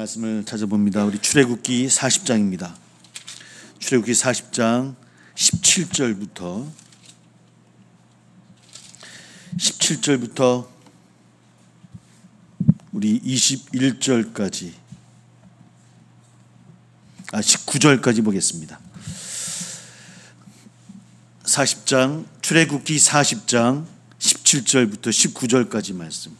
말씀을 찾아봅니다. 우리 출애굽기 40장입니다. 출애굽기 40장 17절부터 우리 21절까지 19절까지 보겠습니다. 40장 출애굽기 40장 17절부터 19절까지 말씀.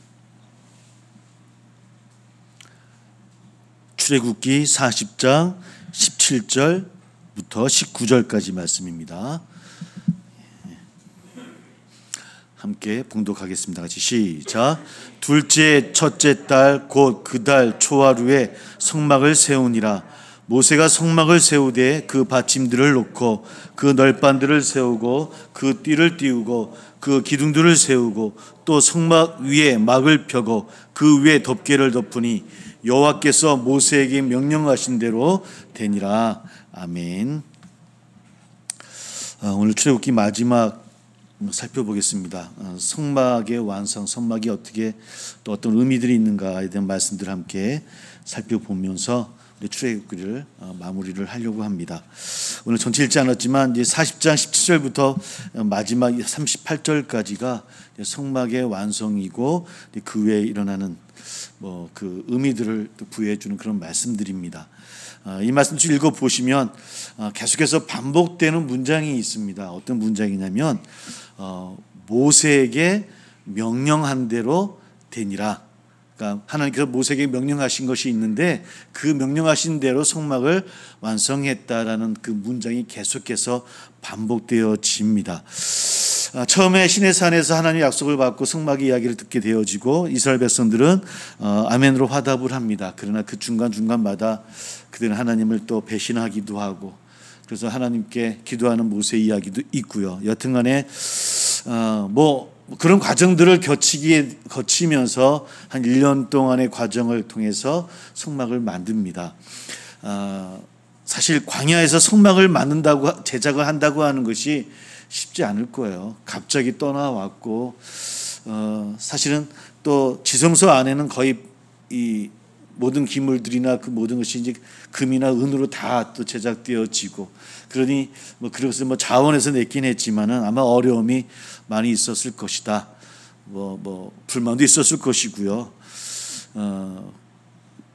출애굽기 40장 17절부터 19절까지 말씀입니다. 함께 봉독하겠습니다. 같이 시작. 둘째 첫째 달 곧 그 달 초하루에 성막을 세우니라. 모세가 성막을 세우되 그 받침들을 놓고 그 널판들을 세우고 그 띠를 띄우고 그 기둥들을 세우고 또 성막 위에 막을 펴고 그 위에 덮개를 덮으니 여호와께서 모세에게 명령하신 대로 되니라. 아멘. 오늘 출애굽기 마지막 살펴보겠습니다. 성막의 완성, 성막이 어떻게 또 어떤 의미들이 있는가에 대한 말씀들을 함께 살펴보면서 우리 출애굽기를 마무리를 하려고 합니다. 오늘 전체 읽지 않았지만 이제 40장 17절부터 마지막 38절까지가 성막의 완성이고 그 외에 일어나는 그 의미들을 부여해 주는 그런 말씀들입니다. 이 말씀 좀 읽어 보시면 계속해서 반복되는 문장이 있습니다. 어떤 문장이냐면 모세에게 명령한 대로 되니라. 그러니까 하나님께서 모세에게 명령하신 것이 있는데 그 명령하신 대로 성막을 완성했다라는 그 문장이 계속해서 반복되어집니다. 처음에 시내산에서 하나님의 약속을 받고 성막의 이야기를 듣게 되어지고 이스라엘 백성들은 아멘으로 화답을 합니다. 그러나 그 중간중간마다 그들은 하나님을 또 배신하기도 하고 그래서 하나님께 기도하는 모세 이야기도 있고요. 여튼간에 그런 과정들을 거치면서 한 1년 동안의 과정을 통해서 성막을 만듭니다. 사실 광야에서 성막을 만든다고 제작을 한다고 하는 것이 쉽지 않을 거예요. 갑자기 떠나왔고 사실은 또 지성소 안에는 거의 이 모든 기물들이나 그 모든 것이 이제 금이나 은으로 다 또 제작되어지고 그러니 그것을 자원에서 냈긴 했지만은 아마 어려움이 많이 있었을 것이다. 불만도 있었을 것이고요.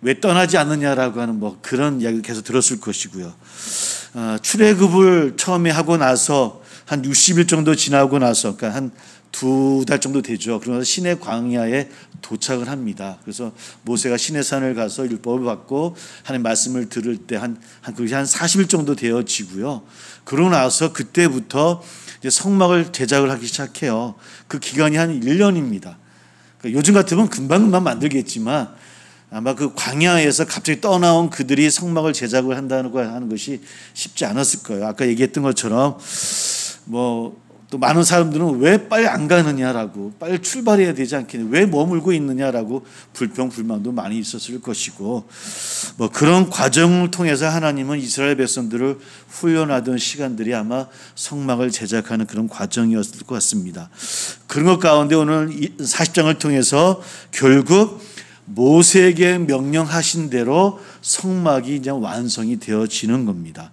왜 떠나지 않느냐라고 하는 그런 이야기를 계속 들었을 것이고요. 출애굽을 처음에 하고 나서 한 60일 정도 지나고 나서 그러니까 한 2달 정도 되죠. 그러면서 시내 광야에 도착을 합니다. 그래서 모세가 시내산을 가서 율법을 받고 하나님 말씀을 들을 때 그것이 한 40일 정도 되어지고요. 그러고 나서 그때부터 이제 성막을 제작을 하기 시작해요. 그 기간이 한 1년입니다. 그러니까 요즘 같으면 금방 만들겠지만 아마 그 광야에서 갑자기 떠나온 그들이 성막을 제작을 한다는 거 하는 것이 쉽지 않았을 거예요. 아까 얘기했던 것처럼 또 많은 사람들은 왜 빨리 안 가느냐라고 빨리 출발해야 되지 않겠냐 왜 머물고 있느냐라고 불평불만도 많이 있었을 것이고 그런 과정을 통해서 하나님은 이스라엘 백성들을 훈련하던 시간들이 아마 성막을 제작하는 그런 과정이었을 것 같습니다. 그런 것 가운데 오늘 40장을 통해서 결국 모세에게 명령하신 대로 성막이 이제 완성이 되어지는 겁니다.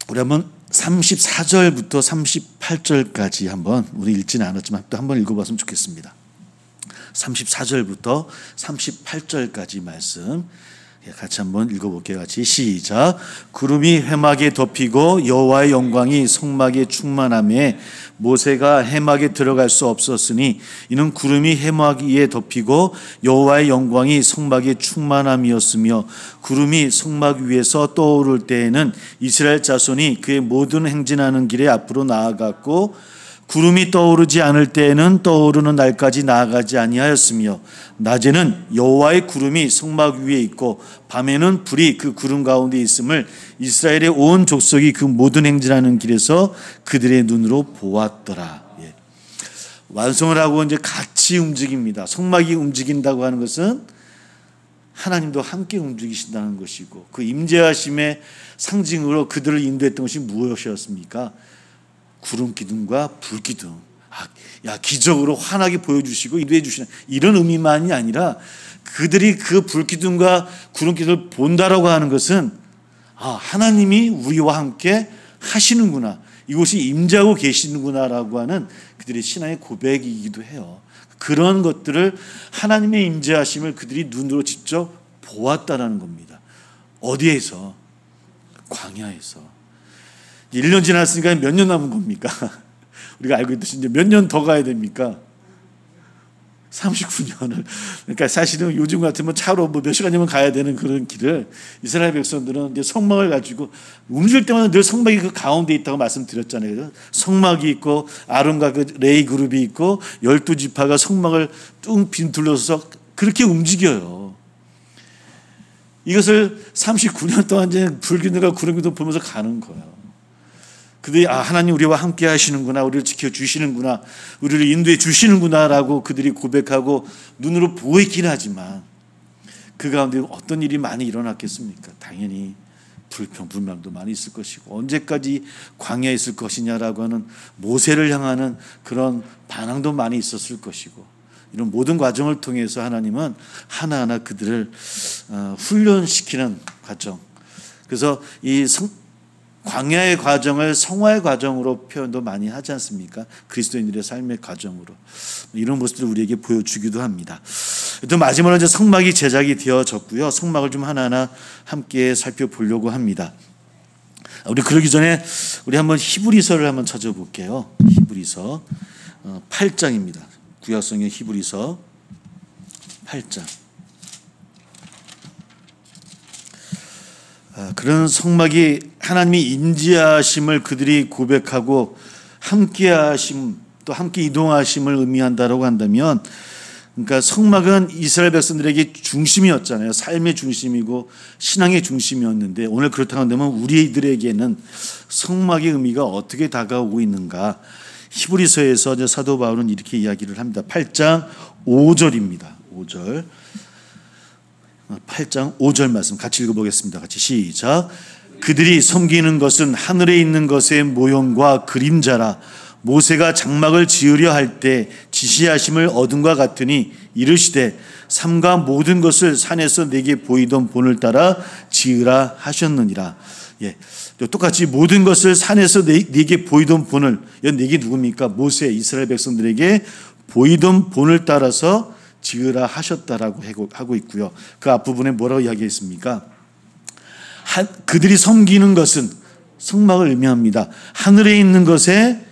우리 한번 34절부터 38절까지 한번 우리 읽지는 않았지만 또 한번 읽어봤으면 좋겠습니다. 34절부터 38절까지 말씀 같이 한번 읽어볼게요. 같이 시작. 구름이 회막에 덮이고 여호와의 영광이 성막에 충만하며 모세가 회막에 들어갈 수 없었으니 이는 구름이 회막 위에 덮이고 여호와의 영광이 성막에 충만함이었으며 구름이 성막 위에서 떠오를 때에는 이스라엘 자손이 그의 모든 행진하는 길에 앞으로 나아갔고 구름이 떠오르지 않을 때에는 떠오르는 날까지 나아가지 아니하였으며 낮에는 여호와의 구름이 성막 위에 있고 밤에는 불이 그 구름 가운데 있음을 이스라엘의 온 족속이 그 모든 행진하는 길에서 그들의 눈으로 보았더라. 완성을 하고 이제 같이 움직입니다. 성막이 움직인다고 하는 것은 하나님도 함께 움직이신다는 것이고 그 임재하심의 상징으로 그들을 인도했던 것이 무엇이었습니까? 구름 기둥과 불 기둥. 기적으로 환하게 보여주시고 인도해 주시는 이런 의미만이 아니라 그들이 그 불기둥과 구름기둥을 본다라고 하는 것은 하나님이 우리와 함께 하시는구나, 이곳이 임재하고 계시는구나라고 하는 그들의 신앙의 고백이기도 해요. 그런 것들을 하나님의 임재하심을 그들이 눈으로 직접 보았다라는 겁니다. 어디에서? 광야에서. 1년 지났으니까 몇 년 남은 겁니까? 우리가 알고 있듯이 이제 몇 년 더 가야 됩니까? 39년을. 그러니까 사실은 요즘 같으면 차로 몇 시간이면 가야 되는 그런 길을 이스라엘 백성들은 이제 성막을 가지고 움직일 때마다 늘 성막이 그 가운데 있다고 말씀드렸잖아요. 성막이 있고 아론과 그 레위 그룹이 있고 12지파가 성막을 뚱 빈둘러서 그렇게 움직여요. 이것을 39년 동안 이제 불기둥과 구름기둥 보면서 가는 거예요. 그들이 하나님 우리와 함께 하시는구나, 우리를 지켜주시는구나, 우리를 인도해 주시는구나라고 그들이 고백하고 눈으로 보이긴 하지만 그 가운데 어떤 일이 많이 일어났겠습니까? 당연히 불평불만도 많이 있을 것이고 언제까지 광야에 있을 것이냐라고 하는 모세를 향하는 그런 반항도 많이 있었을 것이고, 이런 모든 과정을 통해서 하나님은 하나하나 그들을 훈련시키는 과정, 그래서 이 광야의 과정을 성화의 과정으로 표현도 많이 하지 않습니까? 그리스도인들의 삶의 과정으로 이런 모습들을 우리에게 보여주기도 합니다. 또 마지막으로 이제 성막이 제작이 되어졌고요. 성막을 좀 하나하나 함께 살펴보려고 합니다. 우리 그러기 전에 우리 한번 히브리서를 한번 찾아볼게요. 히브리서 8장입니다. 구약성경 히브리서 8장. 그런 성막이 하나님의 임재하심을 그들이 고백하고 함께하심, 또 함께 이동하심을 의미한다라고 한다면, 그러니까 성막은 이스라엘 백성들에게 중심이었잖아요. 삶의 중심이고 신앙의 중심이었는데 오늘 그렇다고 한다면 우리들에게는 성막의 의미가 어떻게 다가오고 있는가? 히브리서에서 이제 사도 바울은 이렇게 이야기를 합니다. 8장 5절입니다. 5절. 8장 5절 말씀 같이 읽어보겠습니다. 같이 시작. 그들이 섬기는 것은 하늘에 있는 것의 모형과 그림자라. 모세가 장막을 지으려 할 때 지시하심을 얻음과 같으니 이르시되 삼가 모든 것을 산에서 내게 보이던 본을 따라 지으라 하셨느니라. 똑같이 모든 것을 산에서 내게 보이던 본을, 내게 누굽니까? 모세, 이스라엘 백성들에게 보이던 본을 따라서 지으라 하셨다라고 하고 있고요. 그 앞부분에 뭐라고 이야기했습니까? 그들이 섬기는 것은 성막을 의미합니다. 하늘에 있는 것의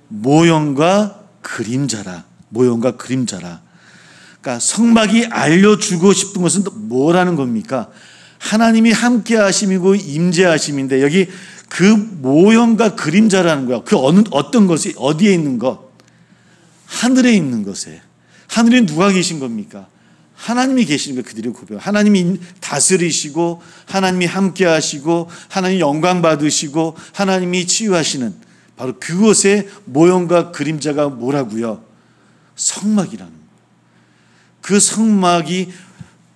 모형과 그림자라. 모형과 그림자라. 그러니까 성막이 알려주고 싶은 것은 뭐라는 겁니까? 하나님이 함께 하심이고 임재하심인데 여기 그 모형과 그림자라는 거야. 그 어떤 것이 어디에 있는 것? 하늘에 있는 것에. 하늘에 누가 계신 겁니까? 하나님이 계시는 거 그들이 고백. 하나님이 다스리시고 하나님이 함께 하시고 하나님이 영광 받으시고 하나님이 치유하시는 바로 그것의 모형과 그림자가 뭐라고요? 성막이라는 거예요. 그 성막이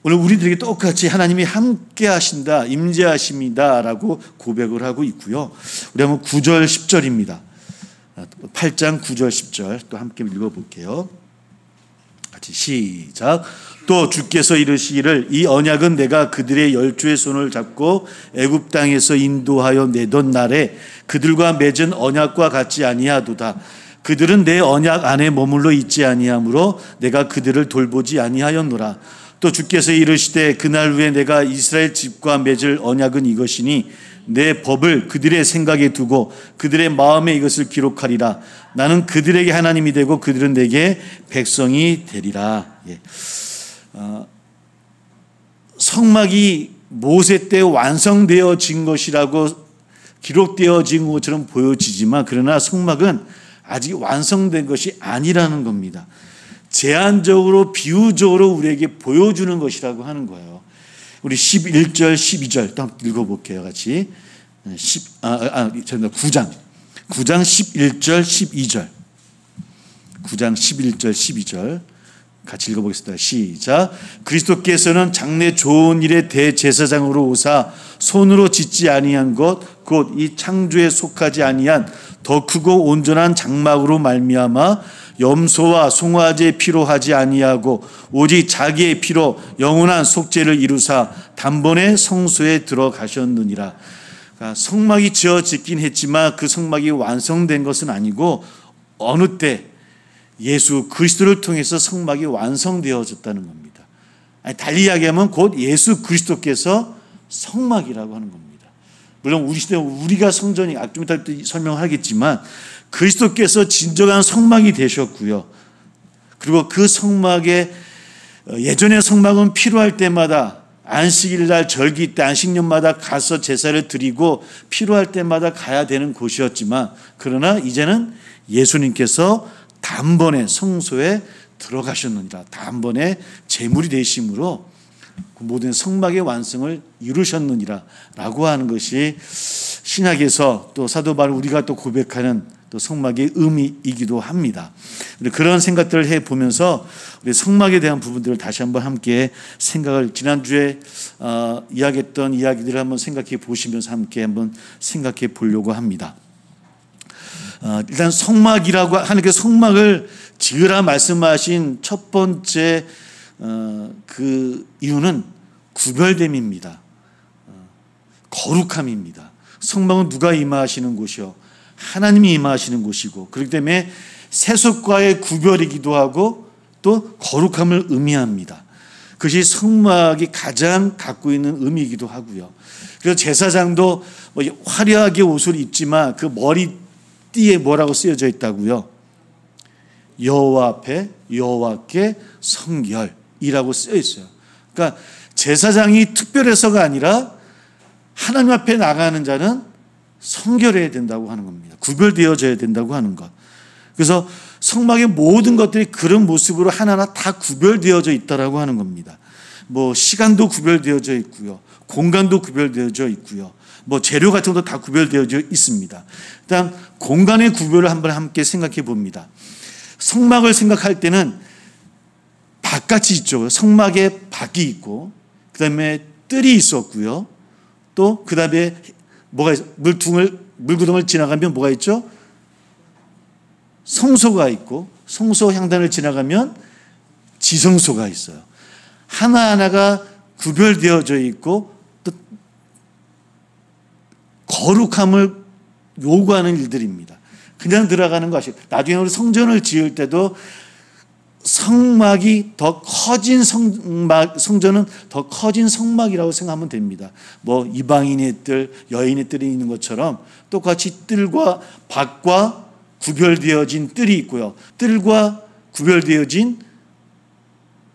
오늘 우리들에게 똑같이 하나님이 함께 하신다, 임재하십니다라고 고백을 하고 있고요. 우리 한번 9절 10절입니다. 8장 9절 10절 또 함께 읽어볼게요. 같이 시작. 또 주께서 이르시기를 이 언약은 내가 그들의 열조의 손을 잡고 애굽 땅에서 인도하여 내던 날에 그들과 맺은 언약과 같지 아니하도다. 그들은 내 언약 안에 머물러 있지 아니하므로 내가 그들을 돌보지 아니하였노라. 또 주께서 이르시되 그날 후에 내가 이스라엘 집과 맺을 언약은 이것이니 내 법을 그들의 생각에 두고 그들의 마음에 이것을 기록하리라. 나는 그들에게 하나님이 되고 그들은 내게 백성이 되리라. 성막이 모세 때 완성되어진 것이라고 기록되어진 것처럼 보여지지만 그러나 성막은 아직 완성된 것이 아니라는 겁니다. 제한적으로 비유적으로 우리에게 보여주는 것이라고 하는 거예요. 우리 11절 12절 또 읽어볼게요. 같이 9장 11절 12절 9장 11절 12절 같이 읽어보겠습니다. 시작. 그리스도께서는 장래 좋은 일의 대제사장으로 오사 손으로 짓지 아니한 것 곧 이 창조에 속하지 아니한 더 크고 온전한 장막으로 말미암아 염소와 송아지의 피로 하지 아니하고 오직 자기의 피로 영원한 속죄를 이루사 단번에 성소에 들어가셨느니라. 그러니까 성막이 지어지긴 했지만 그 성막이 완성된 것은 아니고 어느 때 예수 그리스도를 통해서 성막이 완성되어졌다는 겁니다. 아니, 달리 이야기하면 곧 예수 그리스도께서 성막이라고 하는 겁니다. 물론 우리 시대 우리가 성전이 좀 이따 설명하겠지만 그리스도께서 진정한 성막이 되셨고요. 그리고 그 성막에 예전의 성막은 필요할 때마다 안식일 날 절기 때 안식년마다 가서 제사를 드리고 필요할 때마다 가야 되는 곳이었지만 그러나 이제는 예수님께서 단번에 성소에 들어가셨느니라. 단번에 제물이 되심으로 모든 성막의 완성을 이루셨느니라 라고 하는 것이 신약에서 또 사도 바울 우리가 또 고백하는 또 성막의 의미이기도 합니다. 그런 생각들을 해보면서 우리 성막에 대한 부분들을 다시 한번 함께 생각을 지난주에 이야기했던 이야기들을 한번 생각해 보시면서 함께 한번 생각해 보려고 합니다. 일단 성막이라고 하나님께서 성막을 지으라 말씀하신 첫 번째 그 이유는 구별됨입니다. 거룩함입니다. 성막은 누가 임하시는 곳이요? 하나님이 임하시는 곳이고 그렇기 때문에 세속과의 구별이기도 하고 또 거룩함을 의미합니다. 그것이 성막이 가장 갖고 있는 의미이기도 하고요. 그래서 제사장도 화려하게 옷을 입지만 그 머리띠에 뭐라고 쓰여져 있다고요? 여호와 앞에 여호와께 성결이라고 쓰여 있어요. 그러니까 제사장이 특별해서가 아니라 하나님 앞에 나가는 자는 성결해야 된다고 하는 겁니다. 구별되어져야 된다고 하는 것. 그래서 성막의 모든 것들이 그런 모습으로 하나하나 다 구별되어져 있다라고 하는 겁니다. 뭐 시간도 구별되어져 있고요. 공간도 구별되어져 있고요. 뭐 재료 같은 것도 다 구별되어져 있습니다. 일단 공간의 구별을 한번 함께 생각해 봅니다. 성막을 생각할 때는 밭같이 있죠. 성막에 밭이 있고 그다음에 뜰이 있었고요. 또 그다음에 뭐가 물구덩을 지나가면 뭐가 있죠? 성소가 있고 성소 향단을 지나가면 지성소가 있어요. 하나하나가 구별되어져 있고 또 거룩함을 요구하는 일들입니다. 그냥 들어가는 것이 나중에 우리 성전을 지을 때도 성막이 더 커진 성전은 더 커진 성막이라고 생각하면 됩니다. 뭐 이방인의 뜰, 여인의 뜰이 있는 것처럼 똑같이 뜰과 밭과 구별되어진 뜰이 있고요. 뜰과 구별되어진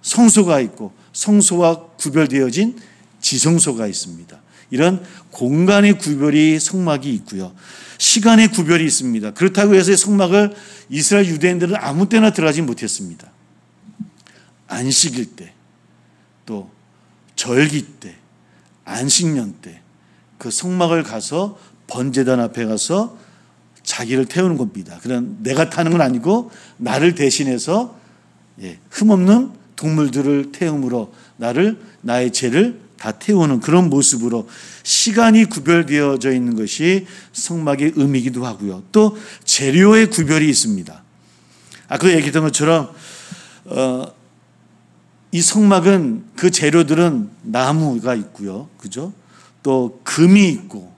성소가 있고 성소와 구별되어진 지성소가 있습니다. 이런 공간의 구별이 성막이 있고요. 시간의 구별이 있습니다. 그렇다고 해서 성막을 이스라엘 유대인들은 아무 때나 들어가지 못했습니다. 안식일 때, 또 절기 때, 안식년 때 그 성막을 가서 번제단 앞에 가서 자기를 태우는 겁니다. 그런 내가 타는 건 아니고 나를 대신해서 흠없는 동물들을 태움으로 나의 죄를 다 태우는 그런 모습으로 시간이 구별되어져 있는 것이 성막의 의미이기도 하고요. 또 재료의 구별이 있습니다. 아까 얘기했던 것처럼 이 성막은 그 재료들은 나무가 있고요. 그죠? 또 금이 있고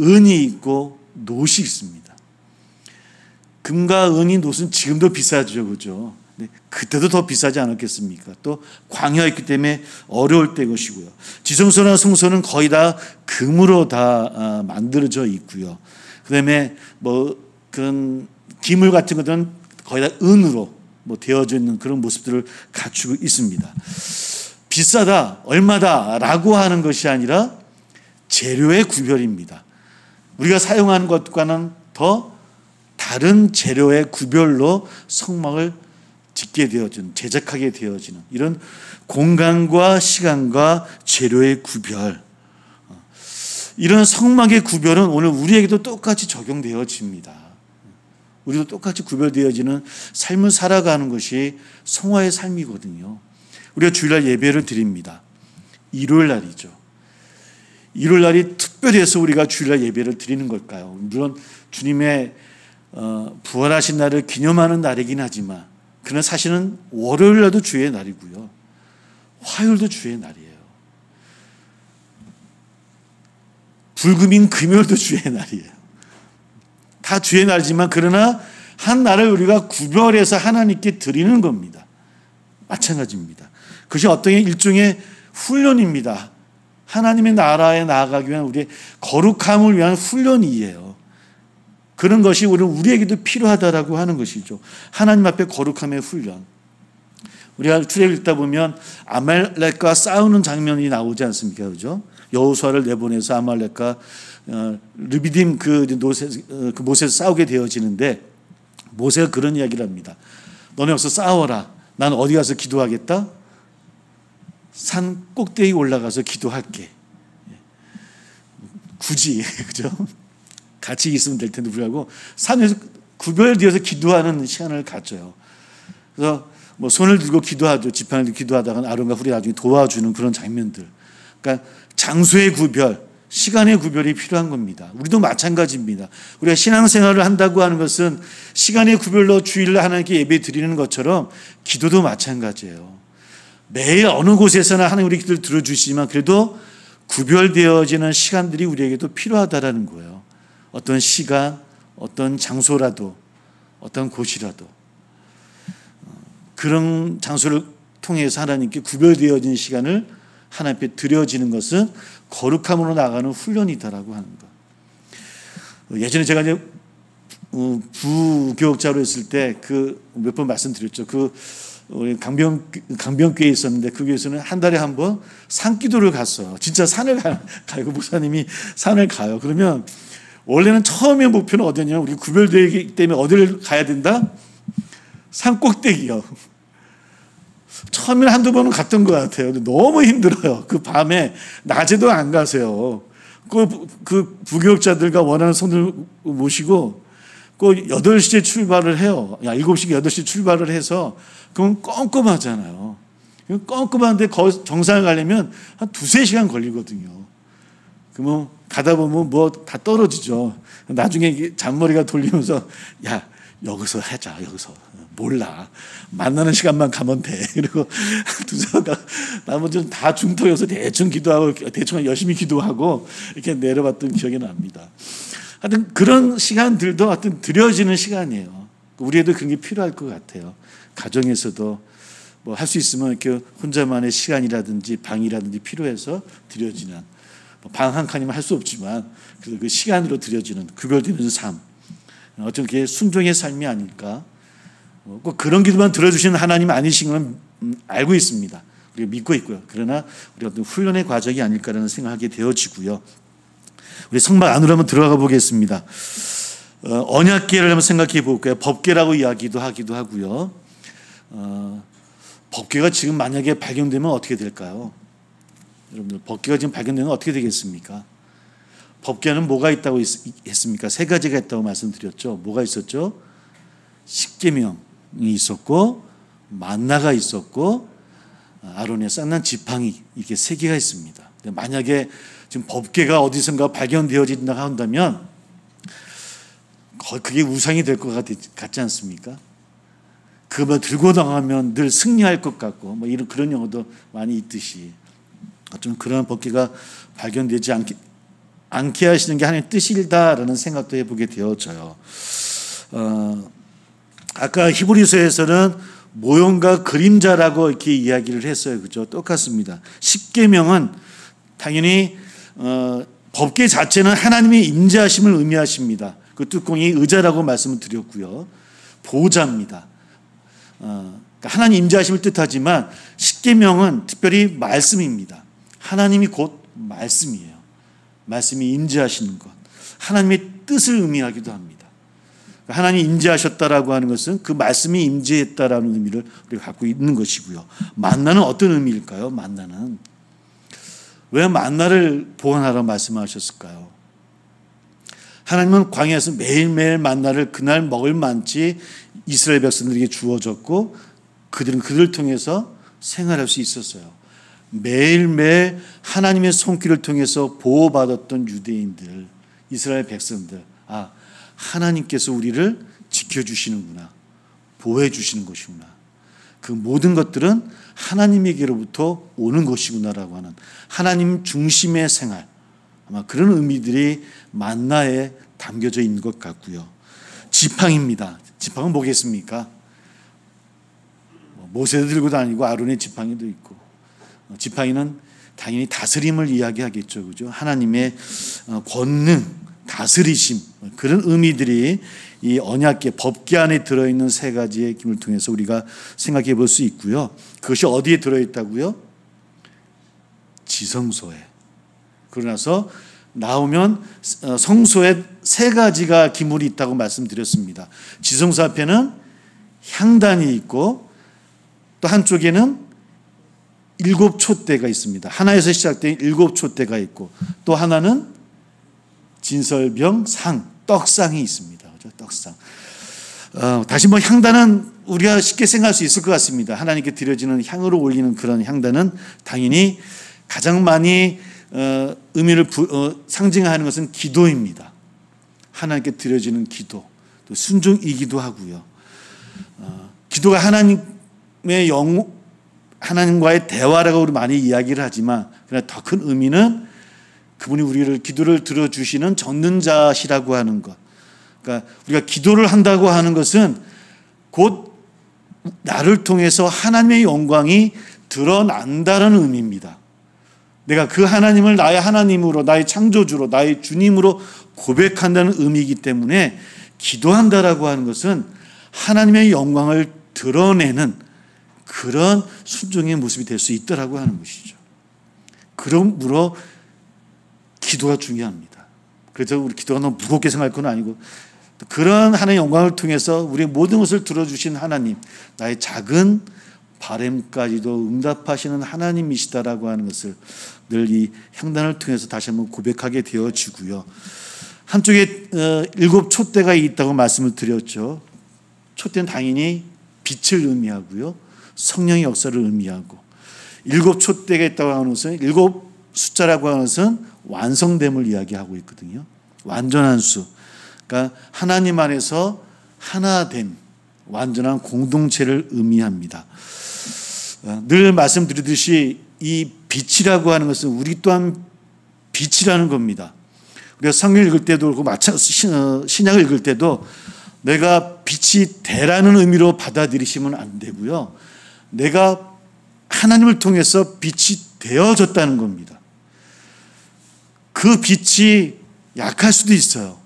은이 있고 노시 있습니다. 금과 은이 노스는 지금도 비싸죠. 그죠? 그때도 더 비싸지 않았겠습니까? 또 광야였기 때문에 어려울 때 것이고요. 지성소나 성소는 거의 다 금으로 다 만들어져 있고요. 그다음에 뭐 그런 기물 같은 것들은 거의 다 은으로 되어져 있는 그런 모습들을 갖추고 있습니다. 비싸다, 얼마다라고 하는 것이 아니라 재료의 구별입니다. 우리가 사용하는 것과는 더 다른 재료의 구별로 성막을 짓게 되어지는, 제작하게 되어지는 이런 공간과 시간과 재료의 구별, 이런 성막의 구별은 오늘 우리에게도 똑같이 적용되어집니다. 우리도 똑같이 구별되어지는 삶을 살아가는 것이 성화의 삶이거든요. 우리가 주일날 예배를 드립니다. 일요일 날이죠. 일요일 날이 특별히 해서 우리가 주일날 예배를 드리는 걸까요? 물론 주님의 부활하신 날을 기념하는 날이긴 하지만 그러나 사실은 월요일날도 주의 날이고요. 화요일도 주의 날이에요. 불금인 금요일도 주의 날이에요. 다 주의 날이지만 그러나 한 날을 우리가 구별해서 하나님께 드리는 겁니다. 마찬가지입니다. 그것이 어떤 일종의 훈련입니다. 하나님의 나라에 나아가기 위한 우리의 거룩함을 위한 훈련이에요. 그런 것이 우리에게도 필요하다라고 하는 것이죠. 하나님 앞에 거룩함의 훈련. 우리가 출애굽 읽다 보면 아말렉과 싸우는 장면이 나오지 않습니까? 그죠? 여호수아를 내보내서 아말렉과 르비딤 그 모세에서 싸우게 되어지는데 모세가 그런 이야기를 합니다. 너네 여기서 싸워라. 난 어디 가서 기도하겠다? 산 꼭대기 올라가서 기도할게. 굳이 그죠? 같이 있으면 될 텐데 불구하고 산에서 구별되어서 기도하는 시간을 가져요. 그래서 뭐 손을 들고 기도하죠. 지팡이를 들고 기도하다가 아론과 훌이 나중에 도와주는 그런 장면들. 그러니까 장소의 구별, 시간의 구별이 필요한 겁니다. 우리도 마찬가지입니다. 우리가 신앙생활을 한다고 하는 것은 시간의 구별로 주일날 하나님께 예배 드리는 것처럼 기도도 마찬가지예요. 매일 어느 곳에서나 하나님 우리 기도를 들어주시지만 그래도 구별되어지는 시간들이 우리에게도 필요하다라는 거예요. 어떤 시간, 어떤 장소라도, 어떤 곳이라도 그런 장소를 통해서 하나님께 구별되어진 시간을 하나님 앞에 드려지는 것은 거룩함으로 나가는 훈련이다라고 하는 것. 예전에 제가 이제 부교육자로 했을 때 그 몇 번 말씀드렸죠. 우리 강변교회에 있었는데 그 교회에서는 한 달에 한 번 산기도를 갔어요. 진짜 산을 가요. 목사님이 산을 가요. 그러면 원래는 처음에 목표는 어디냐면 우리 구별되기 때문에 어디를 가야 된다? 산 꼭대기요. 처음에는 한두 번은 갔던 것 같아요. 근데 너무 힘들어요. 그 밤에 낮에도 안 가세요. 그 부교육자들과 원하는 손을 모시고 그 8시에 출발을 해요. 7시, 8시 출발을 해서 그건 껌껌하잖아요. 껌껌한데 정상을 가려면 한 2-3시간 걸리거든요. 그러면 가다 보면 뭐 다 떨어지죠. 나중에 잔머리가 돌리면서 야 여기서 하자. 여기서 몰라. 만나는 시간만 가면 돼. 그리고 두사가 나머지는 다 중터여서 대충 기도하고 대충 열심히 기도하고 이렇게 내려봤던 기억이 납니다. 하여튼 그런 시간들도 하여튼 드려지는 시간이에요. 우리에도 그런 게 필요할 것 같아요. 가정에서도 뭐 할 수 있으면 이렇게 혼자만의 시간이라든지 방이라든지 필요해서 드려지는 방 한 칸이면 할 수 없지만 그 시간으로 드려지는 구별되는 삶. 어떤 게 순종의 삶이 아닐까. 꼭 그런 기도만 들어주시는 하나님 아니신 건 알고 있습니다. 우리가 믿고 있고요. 그러나 우리 어떤 훈련의 과정이 아닐까라는 생각하게 되어지고요. 우리 성막 안으로 한번 들어가 보겠습니다. 언약궤를 한번 생각해 볼까요? 법궤라고 이야기도 하기도 하고요. 법궤가 지금 만약에 발견되면 어떻게 될까요? 여러분들 법궤가 지금 발견되면 어떻게 되겠습니까? 법궤는 뭐가 있다고 했습니까? 3가지가 있다고 말씀드렸죠. 뭐가 있었죠? 십계명이 있었고 만나가 있었고 아론의 쌍난 지팡이 이렇게 3개가 있습니다. 만약에 지금 법궤가 어디선가 발견되어진다 한다면 그게 우상이 될 것 같지 않습니까? 그거 들고 나가면 늘 승리할 것 같고 뭐 이런 그런 용어도 많이 있듯이 좀 그런 법궤가 발견되지 않게 하시는 게 하나님의 뜻이다라는 생각도 해보게 되어져요. 아까 히브리서에서는 모형과 그림자라고 이렇게 이야기를 했어요. 그죠? 똑같습니다. 십계명은 당연히 법궤 자체는 하나님의 임재하심을 의미하십니다. 그 뚜껑이 의자라고 말씀을 드렸고요. 보좌입니다. 그러니까 하나님 임재하심을 뜻하지만 십계명은 특별히 말씀입니다. 하나님이 곧 말씀이에요. 말씀이 임재하시는 것. 하나님의 뜻을 의미하기도 합니다. 하나님이 임재하셨다라고 하는 것은 그 말씀이 임재했다라는 의미를 우리가 갖고 있는 것이고요. 만나는 어떤 의미일까요? 만나는 왜 만나를 보관하라고 말씀하셨을까요? 하나님은 광야에서 매일매일 만나를 그날 먹을 만치 이스라엘 백성들에게 주어졌고 그들을 통해서 생활할 수 있었어요. 매일매일 하나님의 손길을 통해서 보호받았던 유대인들, 이스라엘 백성들, 하나님께서 우리를 지켜주시는구나, 보호해 주시는 것이구나, 그 모든 것들은 하나님에게로부터 오는 것이구나라고 하는 하나님 중심의 생활, 아마 그런 의미들이 만나에 담겨져 있는 것 같고요. 지팡이입니다. 지팡은 뭐겠습니까? 모세도 들고 다니고 아론의 지팡이도 있고, 지팡이는 당연히 다스림을 이야기하겠죠, 그죠? 하나님의 권능, 다스리심, 그런 의미들이 이 언약계, 법계 안에 들어있는 세 가지의 힘을 통해서 우리가 생각해 볼 수 있고요. 그것이 어디에 들어있다고요? 지성소에. 그러나서 나오면 성소에 세 가지가 기물이 있다고 말씀드렸습니다. 지성소 앞에는 향단이 있고, 또 한쪽에는 7 촛대가 있습니다. 하나에서 시작된 7 촛대가 있고, 또 하나는 진설병 상, 떡상이 있습니다. 그렇죠? 떡상. 다시 향단은 우리가 쉽게 생각할 수 있을 것 같습니다. 하나님께 드려지는 향으로 올리는 그런 향단은 당연히 가장 많이 의미를 상징하는 것은 기도입니다. 하나님께 드려지는 기도, 또 순종이기도 하고요. 기도가 하나님과의 대화라고 우리 많이 이야기를 하지만, 그러나 더 큰 의미는 그분이 우리를 기도를 들어주시는 전능자시라고 하는 것. 그러니까 우리가 기도를 한다고 하는 것은 곧 나를 통해서 하나님의 영광이 드러난다는 의미입니다. 내가 그 하나님을 나의 하나님으로, 나의 창조주로, 나의 주님으로 고백한다는 의미이기 때문에 기도한다라고 하는 것은 하나님의 영광을 드러내는 그런 순종의 모습이 될 수 있다라고 하는 것이죠. 그러므로 기도가 중요합니다. 그래서 우리 기도가 너무 무겁게 생각할 건 아니고, 그런 하나님의 영광을 통해서 우리의 모든 것을 들어주신 하나님, 나의 작은 바람까지도 응답하시는 하나님이시다라고 하는 것을 늘 이 향단을 통해서 다시 한번 고백하게 되어지고요. 한쪽에 7 촛대가 있다고 말씀을 드렸죠. 촛대는 당연히 빛을 의미하고요, 성령의 역사를 의미하고, 7 촛대가 있다고 하는 것은 7 숫자라고 하는 것은 완성됨을 이야기하고 있거든요. 완전한 수. 그러니까 하나님 안에서 하나됨, 완전한 공동체를 의미합니다. 늘 말씀드리듯이 이 빛이라고 하는 것은 우리 또한 빛이라는 겁니다. 우리가 성경을 읽을 때도 그렇고 신약을 읽을 때도 내가 빛이 되라는 의미로 받아들이시면 안 되고요. 내가 하나님을 통해서 빛이 되어졌다는 겁니다. 그 빛이 약할 수도 있어요.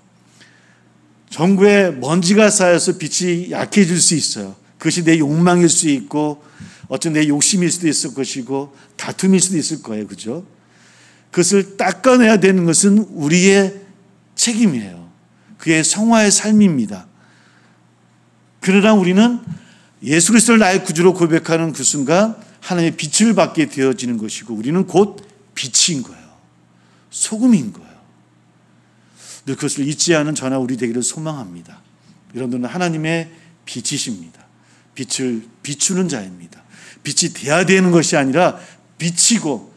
전구에 먼지가 쌓여서 빛이 약해질 수 있어요. 그것이 내 욕망일 수 있고, 어쩌면 내 욕심일 수도 있을 것이고, 다툼일 수도 있을 거예요. 그죠? 그것을 닦아내야 되는 것은 우리의 책임이에요. 그의 성화의 삶입니다. 그러나 우리는 예수 그리스도를 나의 구주로 고백하는 그 순간 하나님의 빛을 받게 되어지는 것이고, 우리는 곧 빛인 거예요. 소금인 거예요. 늘 그것을 잊지 않은 저나 우리 되기를 소망합니다. 여러분들은 하나님의 빛이십니다. 빛을 비추는 자입니다. 빛이 돼야 되는 것이 아니라 비치고,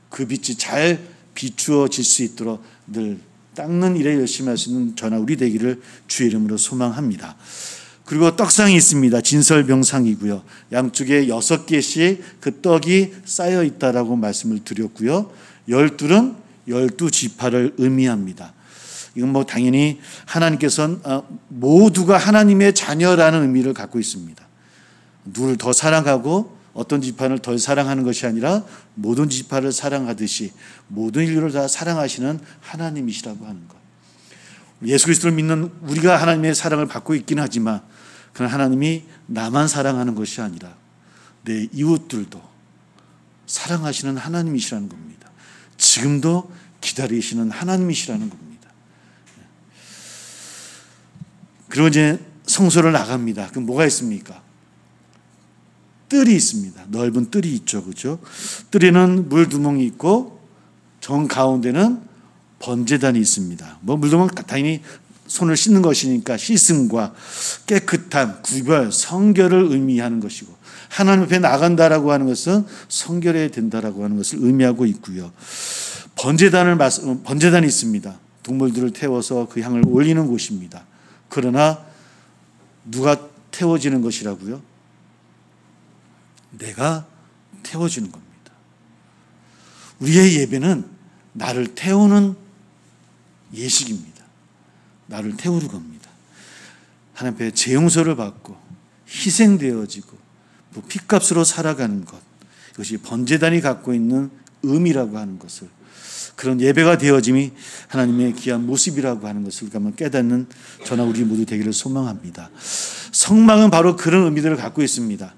그 빛이 잘 비추어질 수 있도록 늘 닦는 일에 열심히 할 수 있는 저나 우리 되기를 주의 이름으로 소망합니다. 그리고 떡상이 있습니다. 진설병상이고요. 양쪽에 6개씩 그 떡이 쌓여 있다라고 말씀을 드렸고요. 12는 12지파를 의미합니다. 이건 당연히 하나님께서는 모두가 하나님의 자녀라는 의미를 갖고 있습니다. 누구를 더 사랑하고 어떤 지파를 덜 사랑하는 것이 아니라 모든 지파를 사랑하듯이 모든 인류를 다 사랑하시는 하나님이시라고 하는 것. 예수 그리스도를 믿는 우리가 하나님의 사랑을 받고 있긴 하지만, 그러나 하나님이 나만 사랑하는 것이 아니라 내 이웃들도 사랑하시는 하나님이시라는 겁니다. 지금도 기다리시는 하나님이시라는 겁니다. 그리고 이제 성소를 나갑니다. 그럼 뭐가 있습니까? 뜰이 있습니다. 넓은 뜰이 있죠. 그죠? 뜰에는 물두멍이 있고 정 가운데는 번제단이 있습니다. 물두멍은 당연히 손을 씻는 것이니까 씻음과 깨끗함, 구별, 성결을 의미하는 것이고, 하나님 앞에 나간다라고 하는 것은 성결해야 된다라고 하는 것을 의미하고 있고요. 번제단이 있습니다. 동물들을 태워서 그 향을 올리는 곳입니다. 그러나 누가 태워지는 것이라고요? 내가 태워주는 겁니다. 우리의 예배는 나를 태우는 예식입니다. 나를 태우는 겁니다. 하나님 앞에 재용서를 받고 희생되어지고 핏값으로 살아가는 것, 이것이 번제단이 갖고 있는 의미라고 하는 것을, 그런 예배가 되어짐이 하나님의 귀한 모습이라고 하는 것을 한번 깨닫는 저나 우리 모두 되기를 소망합니다. 성막은 바로 그런 의미들을 갖고 있습니다.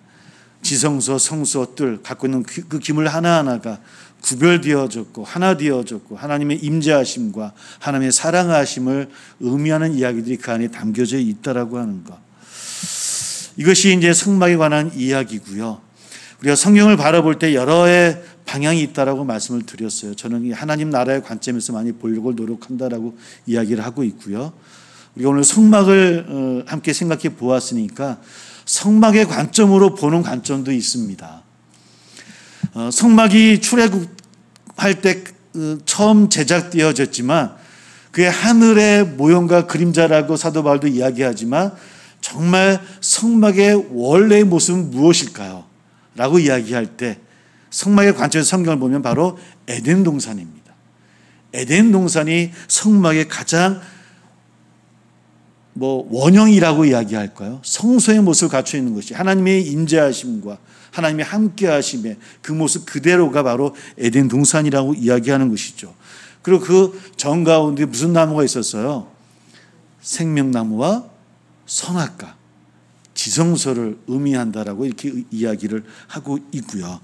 지성소, 성소, 뜰 갖고 있는 그 기물 하나하나가 구별되어졌고 하나 되어졌고 하나님의 임재하심과 하나님의 사랑하심을 의미하는 이야기들이 그 안에 담겨져 있다라고 하는 것, 이것이 이제 성막에 관한 이야기고요. 우리가 성경을 바라볼 때 여러의 방향이 있다라고 말씀을 드렸어요. 저는 하나님 나라의 관점에서 많이 보려고 노력한다라고 이야기를 하고 있고요. 우리가 오늘 성막을 함께 생각해 보았으니까 성막의 관점으로 보는 관점도 있습니다. 성막이 출애굽할 때 처음 제작되어졌지만 그의 하늘의 모형과 그림자라고 사도 바울도 이야기하지만 정말 성막의 원래의 모습은 무엇일까요? 라고 이야기할 때 성막의 관점에서 성경을 보면 바로 에덴 동산입니다. 에덴 동산이 성막의 가장 원형이라고 이야기할까요? 성소의 모습을 갖추어 있는 것이 하나님의 임재하심과 하나님의 함께하심의 그 모습 그대로가 바로 에덴 동산이라고 이야기하는 것이죠. 그리고 그 정 가운데 무슨 나무가 있었어요? 생명나무와 선악과 지성소를 의미한다라고 이렇게 이야기를 하고 있고요.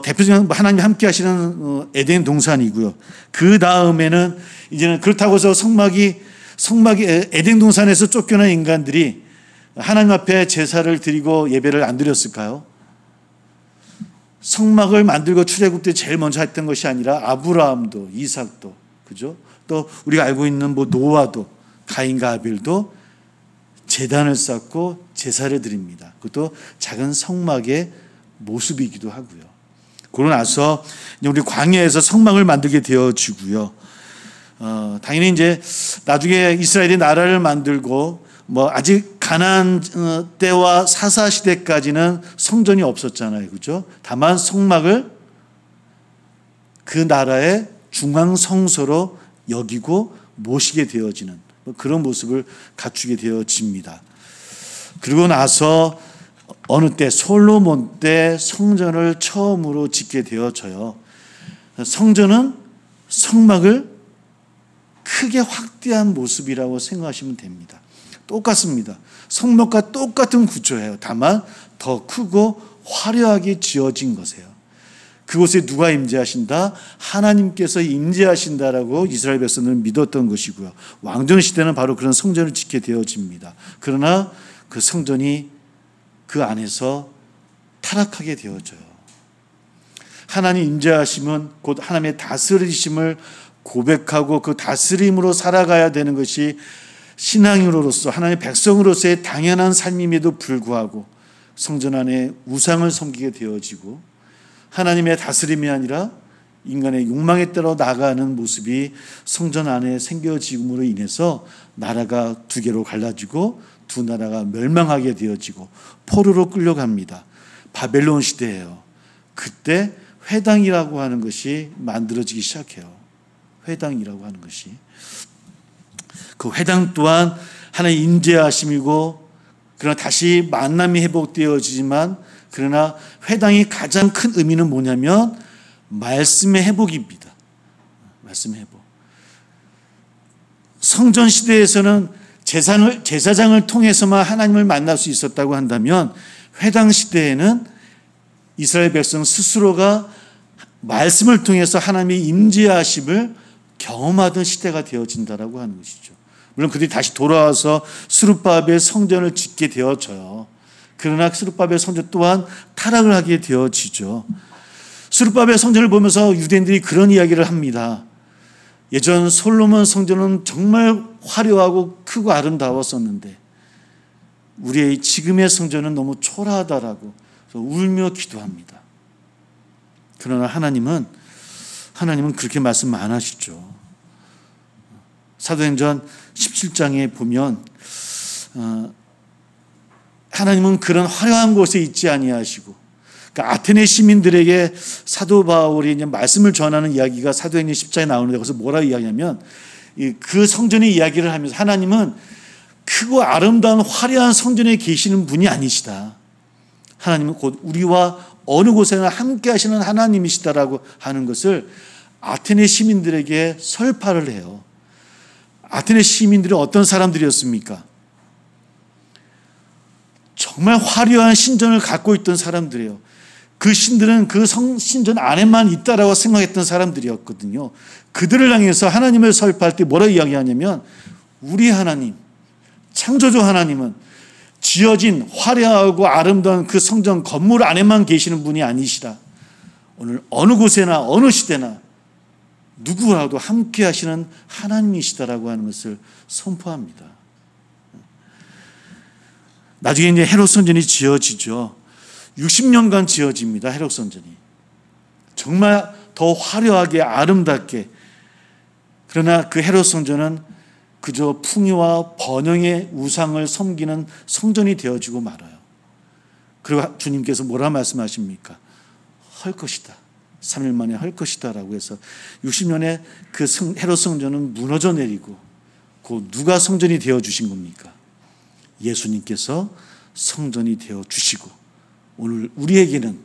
대표적인 하나님이 함께 하시는 에덴 동산이고요. 그 다음에는 이제는 그렇다고 해서 성막이 에덴 동산에서 쫓겨난 인간들이 하나님 앞에 제사를 드리고 예배를 안 드렸을까요? 성막을 만들고 출애굽 때 제일 먼저 했던 것이 아니라 아브라함도 이삭도, 그죠? 또 우리가 알고 있는 노아도, 가인과 아벨도 제단을 쌓고 제사를 드립니다. 그것도 작은 성막의 모습이기도 하고요. 그러고 나서 우리 광야에서 성막을 만들게 되어지고요. 당연히 이제 나중에 이스라엘이 나라를 만들고 아직 가나안 때와 사사 시대까지는 성전이 없었잖아요, 그렇죠? 다만 성막을 그 나라의 중앙 성소로 여기고 모시게 되어지는 그런 모습을 갖추게 되어집니다. 그리고 나서 어느 때 솔로몬 때 성전을 처음으로 짓게 되어져요. 성전은 성막을 크게 확대한 모습이라고 생각하시면 됩니다. 똑같습니다. 성막과 똑같은 구조예요. 다만 더 크고 화려하게 지어진 것이에요. 그곳에 누가 임재하신다? 하나님께서 임재하신다라고 이스라엘 백성들은 믿었던 것이고요. 왕정 시대는 바로 그런 성전을 짓게 되어집니다. 그러나 그 성전이 그 안에서 타락하게 되어져요. 하나님 임재하심은 곧 하나님의 다스리심을 고백하고 그 다스림으로 살아가야 되는 것이 신앙인으로서 하나님의 백성으로서의 당연한 삶임에도 불구하고 성전 안에 우상을 섬기게 되어지고 하나님의 다스림이 아니라 인간의 욕망에 따라 나아가는 모습이 성전 안에 생겨짐으로 인해서 나라가 두 개로 갈라지고 두 나라가 멸망하게 되어지고 포로로 끌려갑니다. 바벨론 시대예요. 그때 회당이라고 하는 것이 만들어지기 시작해요. 회당이라고 하는 것이. 그 회당 또한 하나의 임재하심이고 그러나 다시 만남이 회복되어지지만 그러나 회당이 가장 큰 의미는 뭐냐면 말씀의 회복입니다. 말씀의 회복. 성전 시대에서는 제사장을 통해서만 하나님을 만날 수 있었다고 한다면 회당 시대에는 이스라엘 백성 스스로가 말씀을 통해서 하나님의 임재하심을 경험하던 시대가 되어진다라고 하는 것이죠. 물론 그들이 다시 돌아와서 스룹바벨 성전을 짓게 되어져요. 그러나 스룹바벨 성전 또한 타락을 하게 되어지죠. 스룹바벨 성전을 보면서 유대인들이 그런 이야기를 합니다. 예전 솔로몬 성전은 정말 화려하고 크고 아름다웠었는데 우리의 지금의 성전은 너무 초라하다라고 울며 기도합니다. 그러나 하나님은 그렇게 말씀 안 하시죠. 사도행전 17장에 보면 하나님은 그런 화려한 곳에 있지 아니하시고, 그러니까 아테네 시민들에게 사도 바울이 이제 말씀을 전하는 이야기가 사도행전 10장에 나오는데, 거기서 뭐라고 이야기하냐면 그 성전의 이야기를 하면서 하나님은 크고 아름다운 화려한 성전에 계시는 분이 아니시다. 하나님은 곧 우리와 어느 곳에나 함께 하시는 하나님이시다라고 하는 것을 아테네 시민들에게 설파를 해요. 아테네 시민들은 어떤 사람들이었습니까? 정말 화려한 신전을 갖고 있던 사람들이에요. 그 신들은 그 신전 안에만 있다라고 생각했던 사람들이었거든요. 그들을 향해서 하나님을 설파할 때 뭐라고 이야기하냐면, 우리 하나님, 창조주 하나님은 지어진 화려하고 아름다운 그 성전 건물 안에만 계시는 분이 아니시다. 오늘 어느 곳에나 어느 시대나 누구와도 함께 하시는 하나님이시다라고 하는 것을 선포합니다. 나중에 이제 헤롯 성전이 지어지죠. 60년간 지어집니다. 헤롯 성전이. 정말 더 화려하게 아름답게. 그러나 그 헤롯 성전은 그저 풍요와 번영의 우상을 섬기는 성전이 되어지고 말아요. 그리고 주님께서 뭐라 말씀하십니까? 헐 것이다. 3일 만에 할 것이다 라고 해서 60년에 그 헤롯 성전은 무너져 내리고, 그 누가 성전이 되어 주신 겁니까? 예수님께서 성전이 되어 주시고, 오늘 우리에게는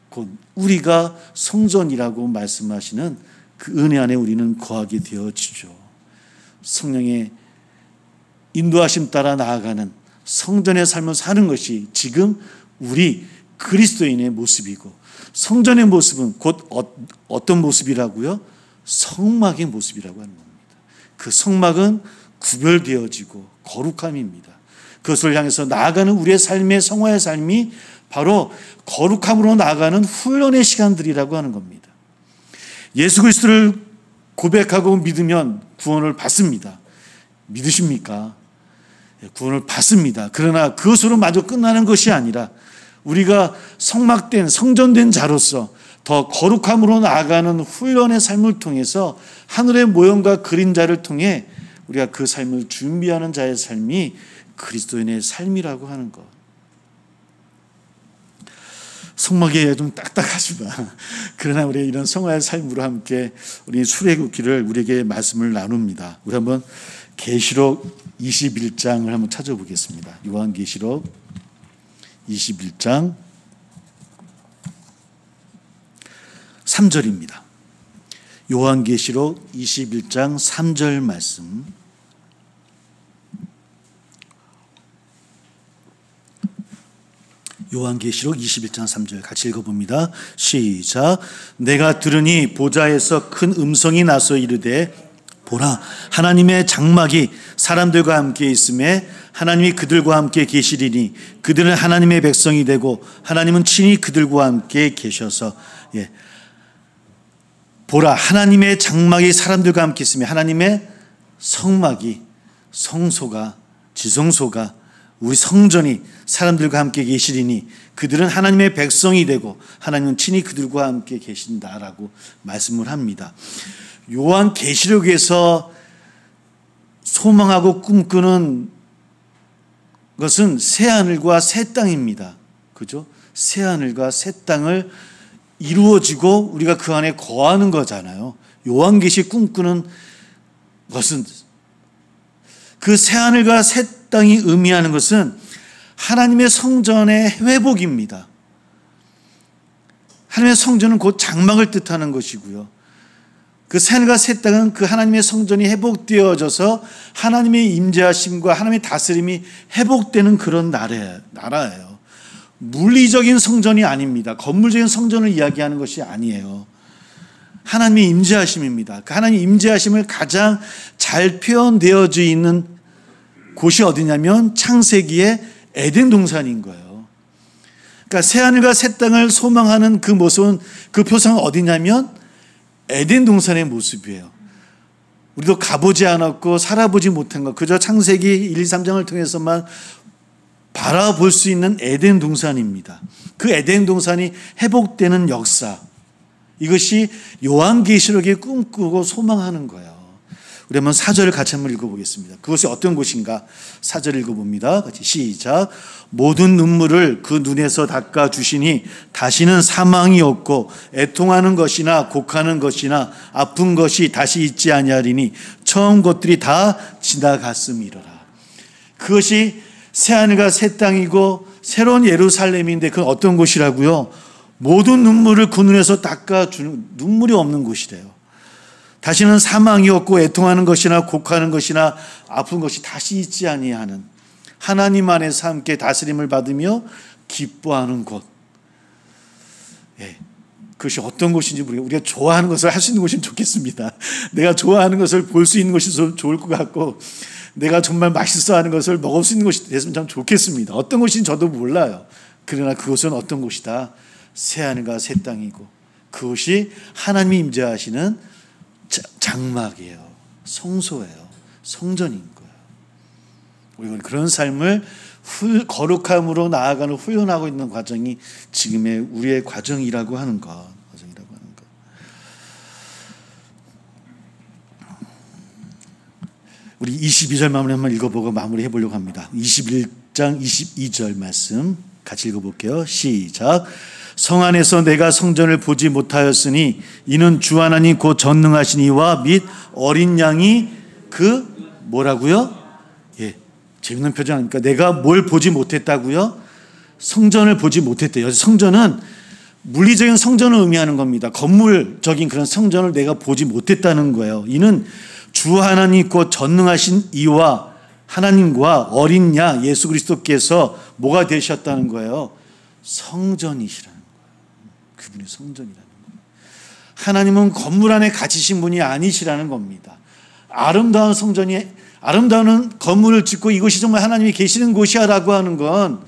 곧 우리가 성전이라고 말씀하시는 그 은혜 안에 우리는 거하게 되어지죠. 성령의 인도하심 따라 나아가는 성전의 삶을 사는 것이 지금 우리 그리스도인의 모습이고, 성전의 모습은 곧 어떤 모습이라고요? 성막의 모습이라고 하는 겁니다. 그 성막은 구별되어지고 거룩함입니다. 그것을 향해서 나아가는 우리의 삶의 성화의 삶이 바로 거룩함으로 나아가는 훈련의 시간들이라고 하는 겁니다. 예수 그리스도를 고백하고 믿으면 구원을 받습니다. 믿으십니까? 구원을 받습니다. 그러나 그것으로 마저 끝나는 것이 아니라 우리가 성막된 성전된 자로서 더 거룩함으로 나아가는 훈련의 삶을 통해서 하늘의 모형과 그림자를 통해 우리가 그 삶을 준비하는 자의 삶이 그리스도인의 삶이라고 하는 것. 성막이 좀 딱딱하지만 그러나 우리 이런 성화의 삶으로 함께 우리 출애굽기를 우리에게 말씀을 나눕니다. 우리 한번 계시록 21장을 한번 찾아보겠습니다. 요한계시록 21장 3절입니다. 요한계시록 21장 3절 말씀. 요한계시록 21장 3절 같이 읽어봅니다. 시작. 내가 들으니 보좌에서 큰 음성이 나서 이르되 보라, 하나님의 장막이 사람들과 함께 있음에 하나님이 그들과 함께 계시리니 그들은 하나님의 백성이 되고 하나님은 친히 그들과 함께 계셔서. 보라, 하나님의 장막이 사람들과 함께 있으며 하나님의 성막이, 성소가, 지성소가, 우리 성전이 사람들과 함께 계시리니 그들은 하나님의 백성이 되고 하나님은 친히 그들과 함께 계신다라고 말씀을 합니다. 요한계시록에서 소망하고 꿈꾸는 것은 새하늘과 새 땅입니다. 그죠? 새하늘과 새 땅을 이루어지고 우리가 그 안에 거하는 거잖아요. 요한계시 꿈꾸는 것은 그 새하늘과 새 땅이 의미하는 것은 하나님의 성전의 회복입니다. 하나님의 성전은 곧 장막을 뜻하는 것이고요. 그 새하늘과 새 땅은 그 하나님의 성전이 회복되어져서 하나님의 임재하심과 하나님의 다스림이 회복되는 그런 나라예요. 물리적인 성전이 아닙니다. 건물적인 성전을 이야기하는 것이 아니에요. 하나님의 임재하심입니다. 그 하나님의 임재하심을 가장 잘 표현되어져 있는 곳이 어디냐면 창세기의 에덴 동산인 거예요. 그러니까 새하늘과 새 땅을 소망하는 그 모습은, 그 표상은 어디냐면 에덴 동산의 모습이에요. 우리도 가보지 않았고 살아보지 못한 것, 그저 창세기 1, 2, 3장을 통해서만 바라볼 수 있는 에덴 동산입니다. 그 에덴 동산이 회복되는 역사, 이것이 요한계시록이 꿈꾸고 소망하는 거예요. 우리 한번 4절을 같이 한번 읽어보겠습니다. 그것이 어떤 곳인가? 4절 읽어봅니다. 같이 시작. 모든 눈물을 그 눈에서 닦아주시니 다시는 사망이 없고 애통하는 것이나 곡하는 것이나 아픈 것이 다시 있지 아니하리니 처음 것들이 다 지나갔음이로라. 그것이 새하늘과 새 땅이고 새로운 예루살렘인데 그건 어떤 곳이라고요? 모든 눈물을 그 눈에서 닦아주는, 눈물이 없는 곳이래요. 다시는 사망이 없고 애통하는 것이나 곡하는 것이나 아픈 것이 다시 있지 아니하는, 하나님 안에서 함께 다스림을 받으며 기뻐하는 곳. 예, 그것이 어떤 곳인지 모르겠어요. 우리가 좋아하는 것을 할 수 있는 곳이면 좋겠습니다. 내가 좋아하는 것을 볼 수 있는 것이 좋을 것 같고, 내가 정말 맛있어하는 것을 먹을 수 있는 곳이 됐으면 참 좋겠습니다. 어떤 곳인지 저도 몰라요. 그러나 그곳은 어떤 곳이다? 새하늘과 새 땅이고 그것이 하나님이 임재하시는 장막이에요. 성소예요. 성전인 거예요. 우리가 그런 삶을 거룩함으로 나아가는 훈련하고 있는 과정이 지금의 우리의 과정이라고 하는 것. 우리 22절 마무리 한번 읽어보고 마무리해 보려고 합니다. 21장 22절 말씀 같이 읽어볼게요. 시작. 성 안에서 내가 성전을 보지 못하였으니 이는 주 하나님 곧 전능하신 이와 및 어린 양이 그 뭐라고요? 예, 재밌는 표정 아닙니까? 내가 뭘 보지 못했다고요? 성전을 보지 못했대요. 성전은 물리적인 성전을 의미하는 겁니다. 건물적인 그런 성전을 내가 보지 못했다는 거예요. 이는 주 하나님 곧 전능하신 이와 하나님과 어린 양 예수 그리스도께서 뭐가 되셨다는 거예요? 성전이시라는 거예요. 그분이 성전이라는 거예요. 하나님은 건물 안에 갇히신 분이 아니시라는 겁니다. 아름다운 성전이, 아름다운 건물을 짓고 이곳이 정말 하나님이 계시는 곳이야라고 하는 건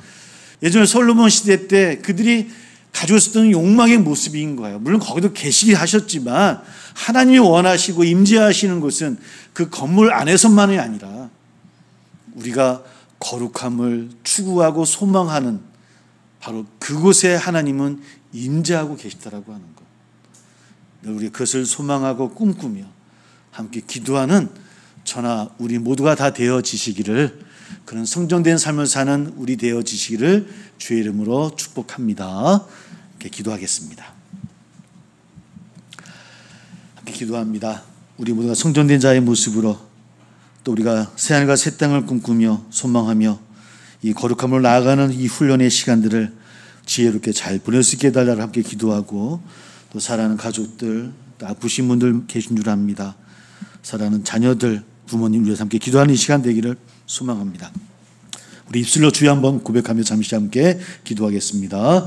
예전에 솔로몬 시대 때 그들이 가지고 있었던 욕망의 모습인 거예요. 물론 거기도 계시긴 하셨지만 하나님이 원하시고 임재하시는 곳은 그 건물 안에서만이 아니라 우리가 거룩함을 추구하고 소망하는 바로 그곳에 하나님은 임재하고 계시다라고 하는 것. 우리 그것을 소망하고 꿈꾸며 함께 기도하는 저나 우리 모두가 다 되어지시기를, 그런 성전된 삶을 사는 우리 되어지시기를 주의 이름으로 축복합니다. 함께 기도하겠습니다. 함께 기도합니다. 우리 모두가 성전된 자의 모습으로 또 우리가 새하늘과 새 땅을 꿈꾸며 소망하며 이 거룩함으로 나아가는 이 훈련의 시간들을 지혜롭게 잘 보낼 수 있게 해달라고 함께 기도하고, 또 사랑하는 가족들, 또 아프신 분들 계신 줄 압니다. 사랑하는 자녀들, 부모님 위해서 함께 기도하는 이 시간 되기를 소망합니다. 우리 입술로 주여 한번 고백하며 잠시 함께 기도하겠습니다.